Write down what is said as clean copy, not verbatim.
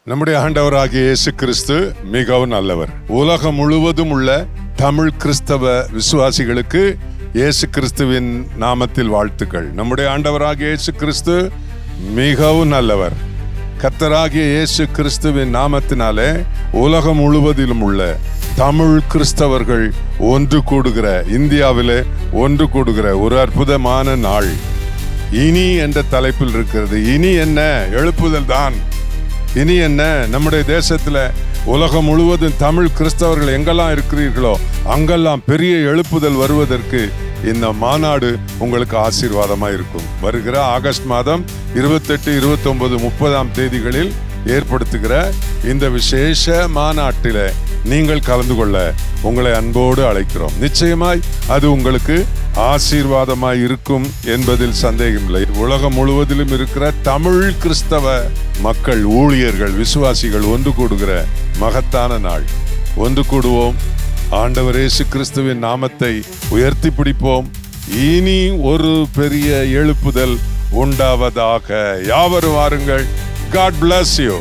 நம்முடைய ஆண்டவராகிய இயேசு கிறிஸ்து மிகவும் நல்லவர். உலகம் முழுவதும் உள்ள தமிழ் கிறிஸ்தவ விசுவாசிகளுக்கு இயேசு கிறிஸ்துவின் நாமத்தில் வாழ்த்துக்கள். நம்முடைய ஆண்டவராகிய இயேசு கிறிஸ்து மிகவும் நல்லவர். கர்த்தராகிய இயேசு கிறிஸ்துவின் நாமத்தினாலே உலகம் முழுவதிலும் உள்ள தமிழ் கிறிஸ்தவர்கள் ஒன்று கூடுகிற, இந்தியாவிலே ஒன்று கூடுகிற ஒரு அற்புதமான நாள் இனி என்ற தலைப்பில் இருக்கிறது. இனி என்ன? எழுப்புதல் தான். இனி என்ன? நம்முடைய தேசத்துல உலகம் முழுவதும் தமிழ் கிறிஸ்தவர்கள் எங்கெல்லாம் இருக்கிறீர்களோ அங்கெல்லாம் பெரிய எழுப்புதல் வருவதற்கு இந்த மாநாடு உங்களுக்கு ஆசீர்வாதமா இருக்கும். வருகிற ஆகஸ்ட் மாதம் 28, 29, 30 தேதிகளில் ஏற்படுத்துகிற இந்த விசேஷ மாநாட்டில நீங்கள் கலந்து கொள்ள உங்களை அன்போடு அழைக்கிறோம். நிச்சயமாய் அது உங்களுக்கு ஆசீர்வாதமாய் இருக்கும் என்பதில் சந்தேகமில்லை. உலகம் முழுவதிலும் இருக்கிற தமிழ் கிறிஸ்தவ மக்கள், ஊழியர்கள், விசுவாசிகள் ஒன்று கூடுகிற மகத்தான நாள். ஒன்று கூடுவோம். ஆண்டவர் இயேசு கிறிஸ்துவின் நாமத்தை உயர்த்தி பிடிப்போம். இனி ஒரு பெரிய எழுப்புதல் உண்டாவதாக. யாவரும் வாருங்கள். God bless you.